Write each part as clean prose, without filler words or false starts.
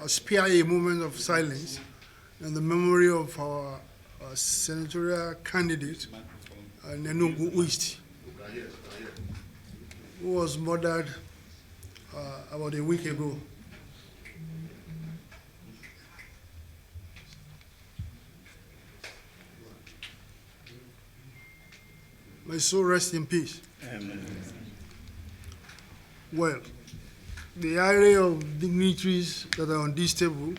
spare a moment of silence in the memory of our senatorial candidate, Nenugu East, who was murdered about a week ago. May soul rest in peace. Amen. Well, the array of dignitaries that are on this table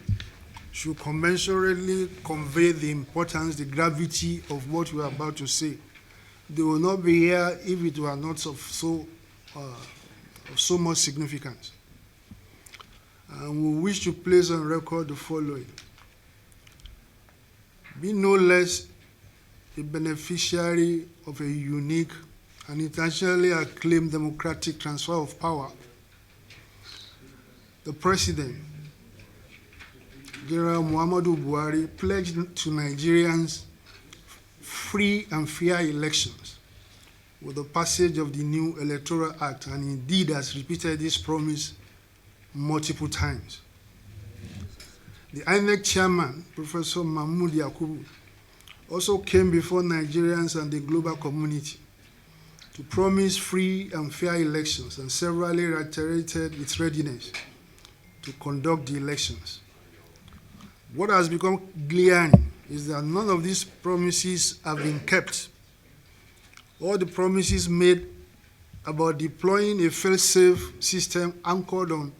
should commensurately convey the importance, the gravity of what we are about to say. They will not be here if it were not of so much significance. And we wish to place on record the following. Be no less a beneficiary of a unique and internationally acclaimed democratic transfer of power, the President, General Muhammadu Buhari, pledged to Nigerians free and fair elections with the passage of the new Electoral Act, and indeed has repeated this promise multiple times. The INEC chairman, Professor Mahmoud Yakubu, also came before Nigerians and the global community to promise free and fair elections, and severally reiterated its readiness to conduct the elections. What has become glaring is that none of these promises have been kept. All the promises made about deploying a fail-safe system anchored on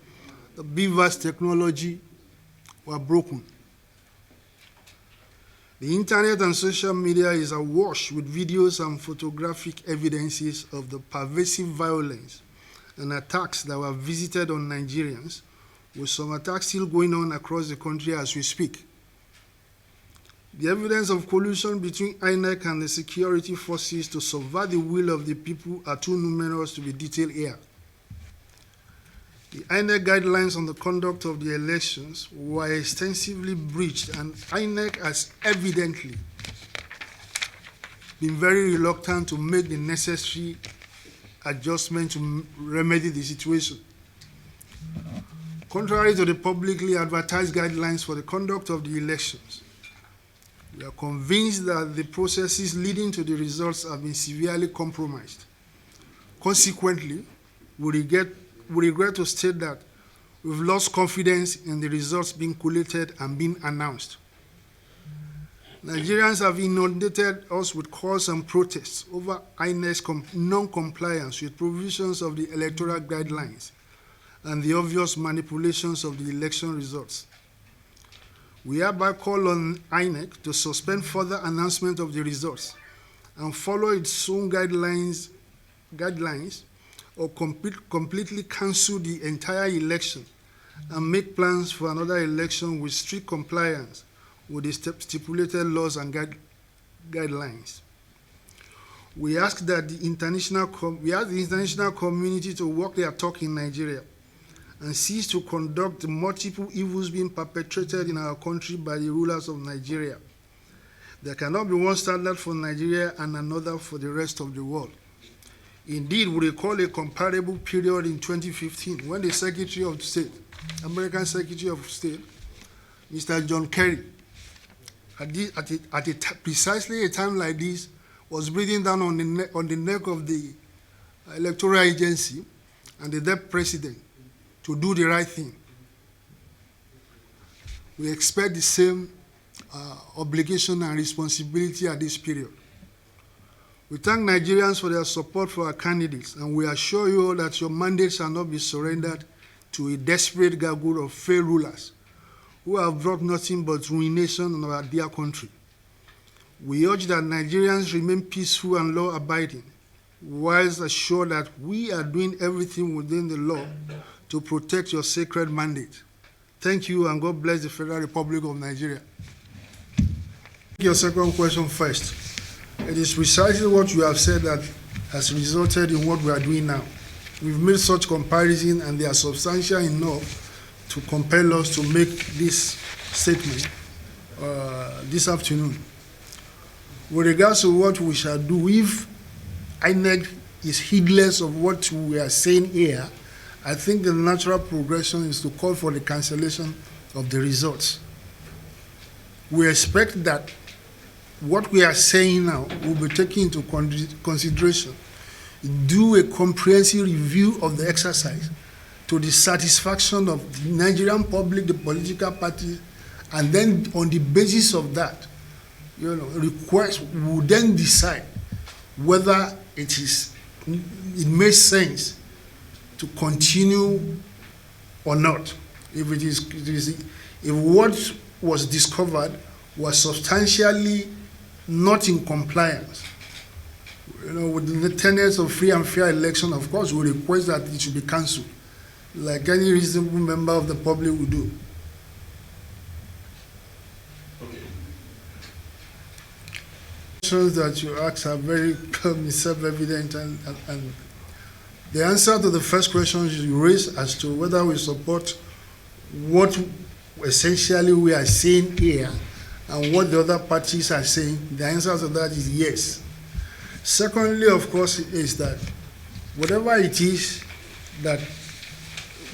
the BVAS technology were broken. The internet and social media is awash with videos and photographic evidences of the pervasive violence and attacks that were visited on Nigerians, with some attacks still going on across the country as we speak. The evidence of collusion between INEC and the security forces to subvert the will of the people are too numerous to be detailed here. The INEC guidelines on the conduct of the elections were extensively breached, and INEC has evidently been very reluctant to make the necessary adjustment to remedy the situation. Contrary to the publicly advertised guidelines for the conduct of the elections, we are convinced that the processes leading to the results have been severely compromised. Consequently, we regret to state that we've lost confidence in the results being collated and being announced. Nigerians have inundated us with calls and protests over INEC's non-compliance with provisions of the electoral guidelines and the obvious manipulations of the election results. We hereby call on INEC to suspend further announcement of the results and follow its own guidelines or completely cancel the entire election and make plans for another election with strict compliance with the stipulated laws and guidelines. We ask that the international community to walk their talk in Nigeria and cease to conduct the multiple evils being perpetrated in our country by the rulers of Nigeria. There cannot be one standard for Nigeria and another for the rest of the world. Indeed, we recall a comparable period in 2015 when the Secretary of State, American Secretary of State, Mr. John Kerry, precisely a time like this, was breathing down on the neck of the electoral agency and the then president to do the right thing. We expect the same obligation and responsibility at this period. We thank Nigerians for their support for our candidates, and we assure you all that your mandate shall not be surrendered to a desperate gargoyle of failed rulers who have brought nothing but ruination on our dear country. We urge that Nigerians remain peaceful and law-abiding, whilst assured that we are doing everything within the law to protect your sacred mandate. Thank you, and God bless the Federal Republic of Nigeria. Your second question first. It is precisely what you have said that has resulted in what we are doing now. We've made such comparison, and they are substantial enough to compel us to make this statement this afternoon. With regards to what we shall do, if INEC is heedless of what we are saying here I think the natural progression is to call for the cancellation of the results. We expect that what we are saying now will be taken into consideration. Do a comprehensive review of the exercise to the satisfaction of the Nigerian public, the political parties, and then on the basis of that, request will then decide whether it makes sense to continue or not. If what was discovered was substantially not in compliance, with the tenets of free and fair election, of course, we request that it should be cancelled, like any reasonable member of the public would do. Okay. Questions that you ask are very self-evident, and the answer to the first question you raised as to whether we support what essentially we are saying here and what the other parties are saying, the answer to that is yes. Secondly, of course, is that whatever it is that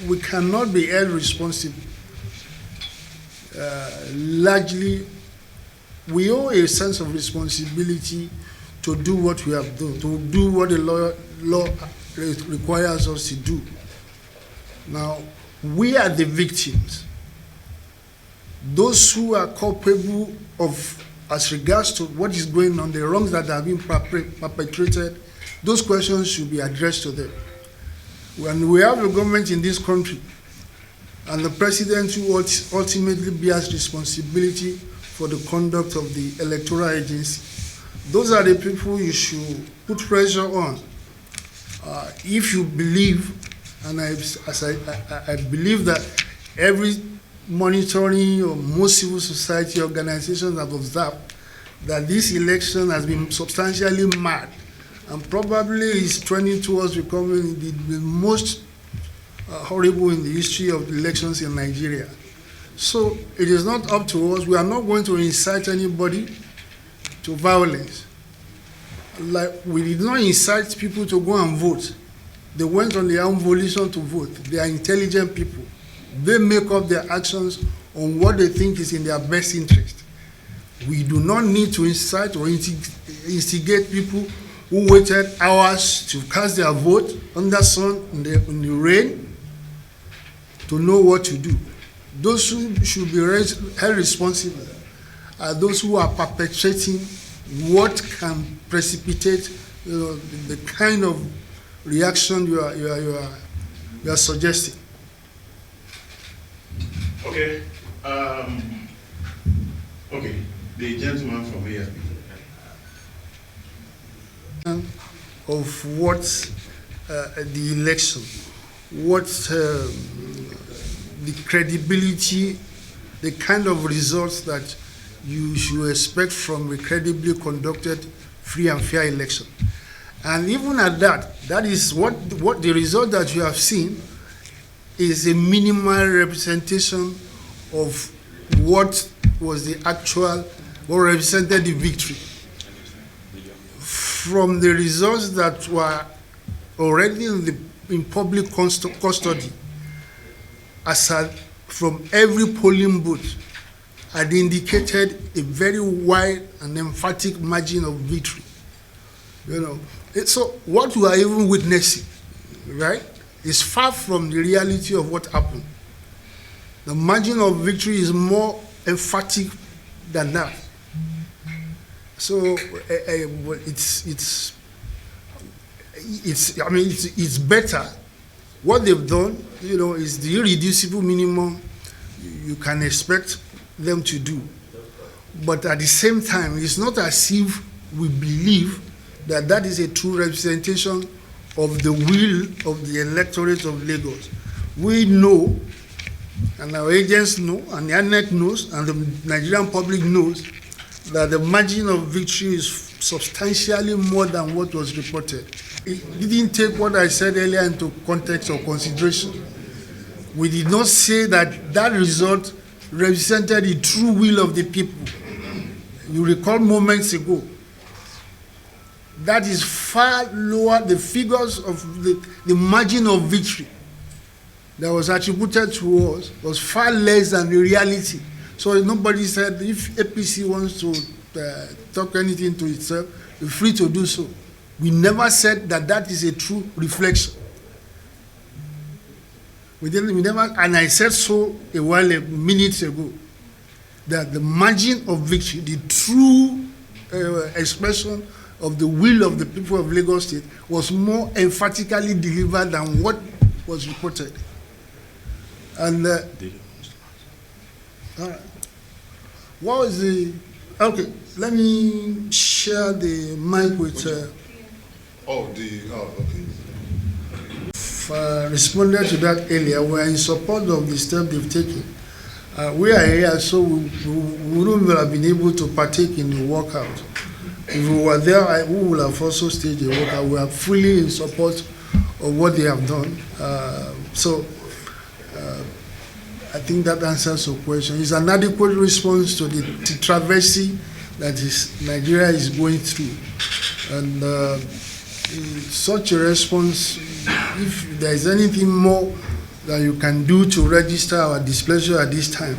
we cannot be held responsible, largely we owe a sense of responsibility to do what we have done, to do what the law requires us to do. Now, we are the victims. Those who are culpable of, as regards to what is going on, the wrongs that have been perpetrated, those questions should be addressed to them. When we have a government in this country and the president who ultimately bears responsibility for the conduct of the electoral agency, those are the people you should put pressure on. If you believe, and I believe that every monitoring or most civil society organizations have observed that this election has been substantially marred and probably is trending towards becoming the most horrible in the history of elections in Nigeria. So it is not up to us. We are not going to incite anybody to violence. Like, we did not incite people to go and vote. They went on their own volition to vote. They are intelligent people. They make up their actions on what they think is in their best interest. We do not need to incite or instigate people who waited hours to cast their vote under sun, in the rain, to know what to do. Those who should be held responsible are those who are perpetrating what can precipitate the kind of reaction you are suggesting. Okay. Okay. The gentleman from here. Of what the election, what the credibility, the kind of results that you should expect from a credibly conducted free and fair election. And even at that, that is what the result that you have seen is a minimal representation of what was the actual, what represented the victory. From the results that were already in public custody, from every polling booth, had indicated a very wide and emphatic margin of victory. So what we are even witnessing, right, is far from the reality of what happened. The margin of victory is more emphatic than that. So it's better. What they've done, is the irreducible minimum you can expect them to do. But at the same time, it's not as if we believe that that is a true representation of the will of the electorate of Lagos. We know, and our agents know, and the INEC knows, and the Nigerian public knows, that the margin of victory is substantially more than what was reported. It didn't take what I said earlier into context or consideration. We did not say that that result represented the true will of the people. You recall moments ago. That is far lower, the figures of the margin of victory that was attributed to us was far less than the reality. So nobody said if APC wants to talk anything to itself, you're free to do so. We never said that that is a true reflection. We never, and I said so minutes ago, that the margin of victory, the true expression of the will of the people of Lagos State was more emphatically delivered than what was reported. And what was the, okay, let me share the mic with okay. Responded to that earlier. We are in support of the step they've taken. We are here, so we wouldn't have been able to partake in the walkout. If we were there, we would have also staged the walkout. We are fully in support of what they have done. I think that answers your question. It's an adequate response to the controversy that Nigeria is going through. And such a response, if there is anything more that you can do to register our displeasure at this time,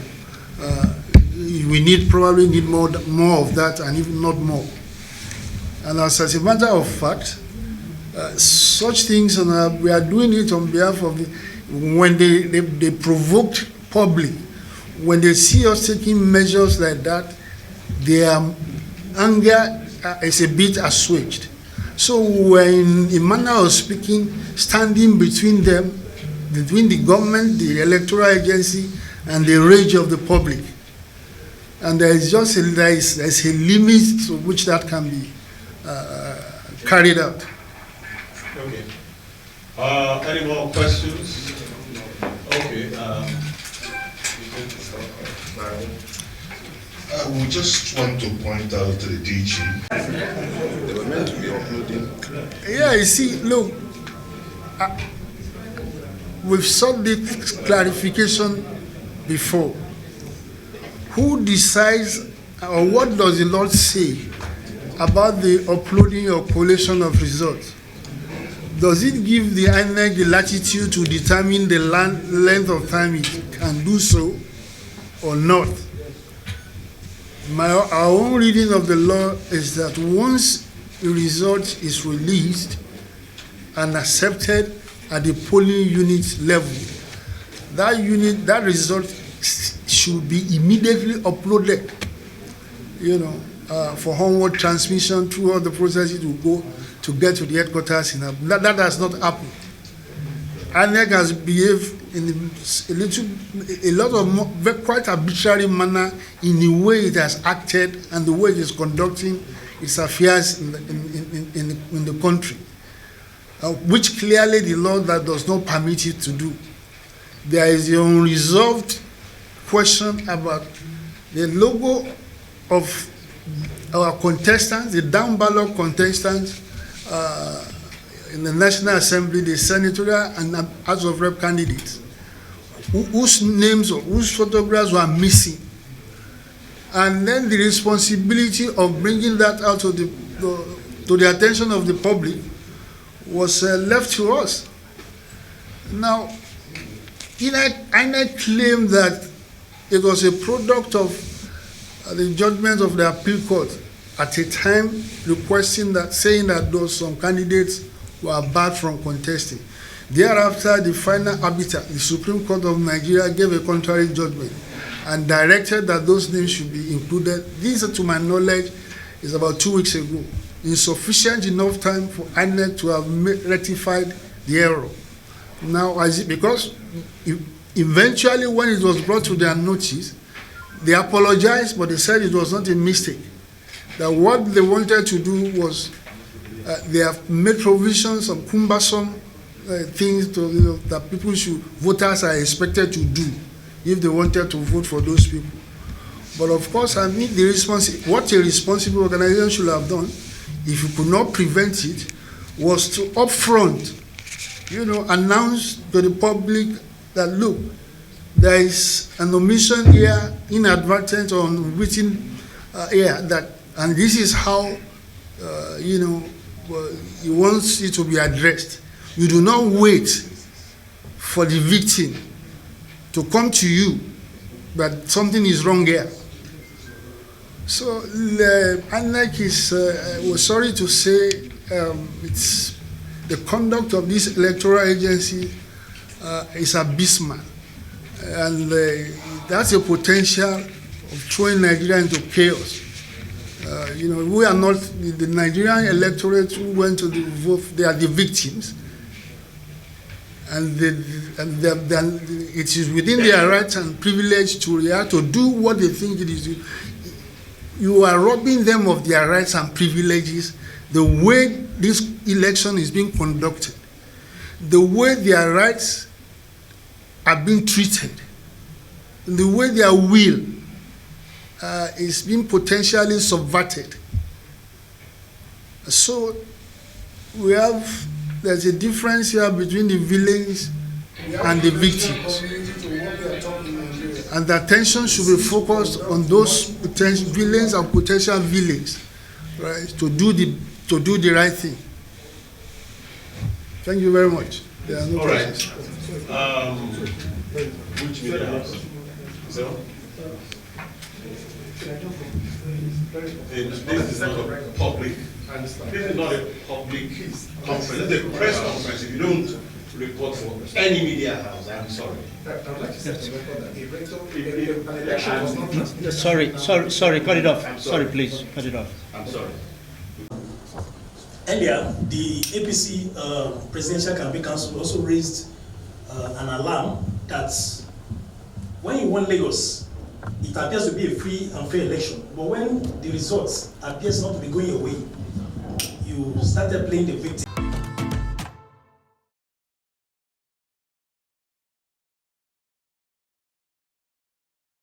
we probably need more of that, and even not more. And as a matter of fact, such things, we are doing it on behalf of when they provoked public, when they see us taking measures like that, their anger is a bit assuaged. So we're in a manner of speaking, standing between them, between the government, the electoral agency, and the rage of the public. And there is just there's a limit to which that can be carried out. Okay. Any more questions? Okay. We just want to point out to the DG. They were meant to be uploading. Yeah, you see, look, we've sought this clarification before. Who decides, or what does the law say about the uploading or collation of results? Does it give the INEC the latitude to determine the length of time it can do so or not? Our own reading of the law is that once the result is released and accepted at the polling unit level, that result should be immediately uploaded, for onward transmission through all the processes will go to get to the headquarters. That has not happened. INEC has behaved in quite arbitrary manner in the way it has acted and the way it is conducting its affairs in the country, which clearly the law that does not permit it to do. There is the unresolved question about the logo of our contestants, the down ballot contestants in the National Assembly, the senatorial and House of Rep candidates, whose names or whose photographs were missing. And then the responsibility of bringing that out to the attention of the public was left to us. Now, INEC claimed that it was a product of the judgment of the appeal court at a time requesting that, saying that those some candidates were barred from contesting. Thereafter, the final arbiter, the Supreme Court of Nigeria, gave a contrary judgment and directed that those names should be included. This, to my knowledge, is about 2 weeks ago. Insufficient enough time for INEC to have rectified the error. Now, because eventually when it was brought to their notice, they apologized, but they said it was not a mistake. That what they wanted to do was, they have made provisions of cumbersome things that voters are expected to do if they wanted to vote for those people. But of course, I mean, what a responsible organization should have done, if you could not prevent it, was to upfront, announce to the public that, look, there is an omission here, inadvertent or unwritten here, and this is how, he wants it to be addressed. You do not wait for the victim to come to you that something is wrong here. So INEC was sorry to say it's the conduct of this electoral agency is abysmal, and that's a potential of throwing Nigeria into chaos. We are not the Nigerian electorate who went to the vote. They are the victims, and it is within their rights and privilege to react, to do what they think it is. You are robbing them of their rights and privileges. The way this election is being conducted, the way their rights are being treated, the way their will is being potentially subverted. So there's a difference here between the villains and the victims. And the attention should be focused on those potential villains and potential villains, right, to do the right thing. Thank you very much. There are no questions. Which media house? So? This is not a public. This is not a public conference. This is a press conference. If you don't report for any media house, I'm sorry. I'd like to set the record that an election was not transmitted. Sorry, cut it off. I'm Sorry, please, cut it off. I'm sorry. Earlier, the APC Presidential Campaign Council also raised an alarm that when you won Lagos, it appears to be a free and fair election. But when the results appears not to be going your way, you started playing the victim.